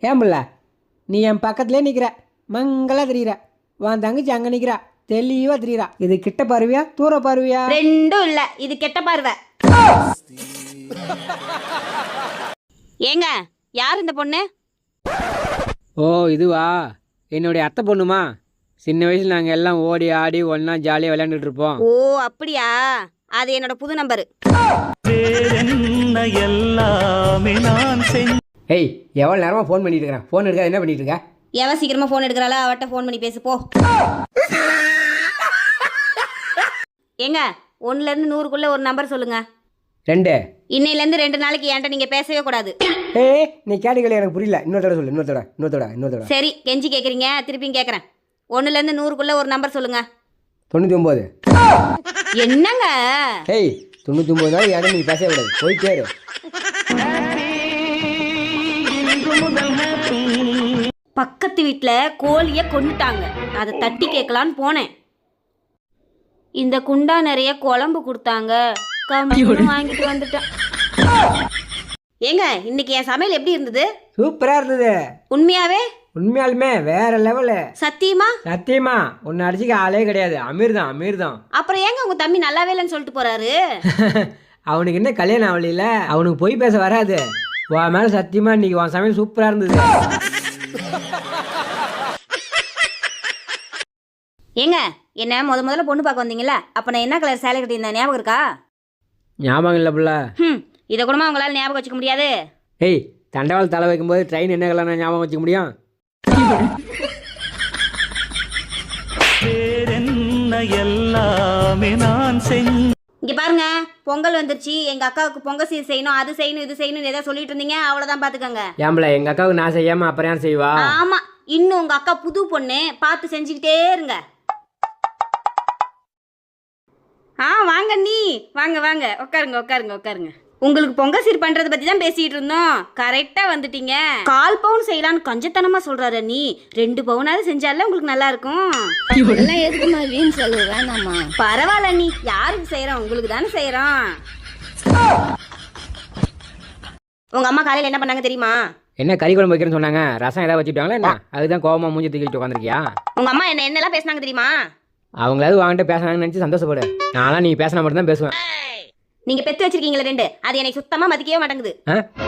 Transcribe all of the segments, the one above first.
ஏம்பில்ல நீ என் பக்கத்துலேயே நிற்கிற மங்களா தெரியுற உன் தங்கச்சி அங்கே நிற்கிறா தெளிவாக தெரியுறா. இது கிட்ட பார்வையா தூர பார்வையா? ரெண்டும் இல்லை, இது கெட்ட பார்வை. ஏங்க யார் இந்த பொண்ணு? ஓ இதுவா, என்னுடைய அத்தை பொண்ணுமா. சின்ன வயசில் நாங்கள் எல்லாம் ஓடி ஆடி ஒன்றா ஜாலியாக விளையாண்டுட்டு இருப்போம். ஓ அப்படியா, அது என்னோட புது நம்பரு. ஏய் எவ்வளோ நேரமாக ஃபோன் பண்ணிட்டு இருக்கிறேன், ஃபோன் எடுக்க என்ன பண்ணிட்டு இருக்க? எவன் சீக்கிரமா ஃபோன் எடுக்கிறாளோ அவட்ட ஃபோன் பண்ணி பேசு போ. ஏங்க 1லேருந்து 100க்குள்ள ஒரு நம்பர் சொல்லுங்க. 2. இன்னையிலேருந்து 2 நாளைக்கு என்கிட்ட நீங்க பேசவே கூடாது. ஏய் நீ கேட்டுக்கல, எனக்கு புரியல. இன்னொருத்தோட சொல்லு, இன்னொருத்தோட. சரி கெஞ்சி கேட்குறீங்க, திருப்பியும் கேட்குறேன். 1லேருந்து 100க்குள்ள ஒரு நம்பர் சொல்லுங்க. 99. என்னங்க? ஏய் 99 நாள் யாரும் நீ பேசவே கூடாது, போயிட்டே இரு. பக்கத்து வீட்டில் கோழியை கொண்டுட்டாங்க, அதை தட்டி கேட்கலான்னு போனேன். இந்த குண்டா நிறைய குழம்பு கொடுத்தாங்க, வாங்கிட்டு வந்துட்டேன். ஏங்க இன்னைக்கு என் சமையல் எப்படி இருந்தது? சூப்பராக இருந்தது. உண்மையாவே? உண்மையாலுமே வேற லெவலு. சத்தியமா? சத்தியமா உன்னை அடிச்சுக்க ஆளே கிடையாது. அமீர் தான். அப்புறம் ஏங்க உங்க தம்பி நல்லாவே இல்லைன்னு சொல்லிட்டு போறாரு? அவனுக்கு என்ன கல்யாணம் ஆகல, அவனுக்கு போய் பேச வராது. உன் மேல சத்தியமா இன்னைக்கு உன் சமையல் சூப்பரா இருந்தது. ஏங்க என்ன முதல்ல பொண்ணு பார்க்க வந்தீங்கல்ல, அப்ப நான் என்ன கலர் சேலை கட்டியிருந்தேன் ஞாபகம் இருக்கா? ஞாபகம் இல்லை புள்ள. இதை கூடமா உங்களால் ஞாபகம் வச்சுக்க முடியாது? ஏய் தண்டவாள் தலை வைக்கும்போது ட்ரெயின் என்ன கலர் ஞாபகம் வச்சுக்க முடியும்? இங்க பாருங்க, பொங்கல் வந்துருச்சு, எங்க அக்காவுக்கு பொங்கல் சீர் செய்யணும், அது செய்யணும், இது செய்யணும் ஏதோ சொல்லிட்டு இருந்தீங்க, அவ்வளவுதான் பாத்துக்கோங்க. ஏம்பல எங்க அக்காவுக்கு நான் செய்யாம அப்புறம் யார் செய்வா? ஆமா, இன்னும் உங்க அக்கா புது பொண்ணு, பார்த்து செஞ்சுக்கிட்டே இருங்க. வாங்க நீ வாங்க வாங்க, உட்காருங்க. உங்களுக்கு பொங்கல் சீர் பண்றதை பத்தி தான் பேசிட்டு இருந்தோம், கரெக்டா வந்துட்டீங்க. 1/4 பவுன் செய்யலான்னு கஞ்சத்தனமா சொல்றாரு. நீ 2 பவுனாவது செஞ்சால உங்களுக்கு நல்லா இருக்கும். இதெல்லாம் எதுக்குமா வீண் செலவு வேணாமா? பரவாயில்ல, நீ யாருக்கு செய்யறோம், உங்களுக்கு தானே செய்யறோம். உங்க அம்மா காலையில என்ன பண்ணாங்க தெரியுமா? என்ன கறி குழம்பு வைக்கிறேன்னு சொன்னாங்க, ரசம் ஏதாவது வச்சுட்டாங்களா என்ன? அதுதான் கோவமா மூஞ்சி தூக்கிட்டு உட்காந்துருக்கியா? உங்க அம்மா என்னெல்லாம் பேசினாங்க தெரியுமா? அவங்களாவது வாங்கிட்டு பேசுனாங்கன்னு நினைச்சு சந்தோஷப்படு. நான்லாம் நீ பேசினா மட்டும் தான் பேசுவேன். நீங்க பெத்து வச்சிருக்கீங்களா 2, அது எனக்கு சுத்தமா மதிக்கவே மாட்டேங்குது.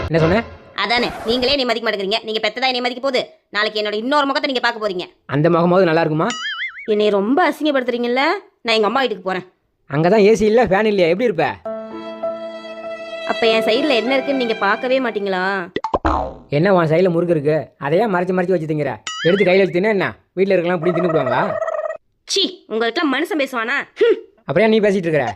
என்ன சொன்ன? அதானே, நீங்களே நீ மதிக்க மாட்டேங்கிறீங்க. நீங்க பெத்ததா என்னை மதிக்க போகுது, நாளைக்கு என்னோட இன்னொரு முகத்தை நீங்க பார்க்க போறீங்க. அந்த முகமாவது நல்லா இருக்குமா? என்னை ரொம்ப அசிங்கப்படுத்துறீங்கல்ல, நான் எங்க அம்மா வீட்டுக்கு போறேன். அங்கதான் ஏசி இல்ல, ஃபேன் இல்லையா, எப்படி இருப்ப? அப்ப என் சைடுல என்ன இருக்குன்னு நீங்க பார்க்கவே மாட்டீங்களா? என்ன உன் சைடுல முறுக்கு இருக்கு, அதையா மறைச்சு வச்சு திங்கிற? எடுத்து கையில எடுத்துனா என்ன வீட்டுல இருக்கலாம் இப்படி தின்னு போடுவாங்களா? சி, உங்களுக்குலாம் மனுஷன் பேசுவானா? அப்படியே நீ பேசிட்டு இருக்கிற?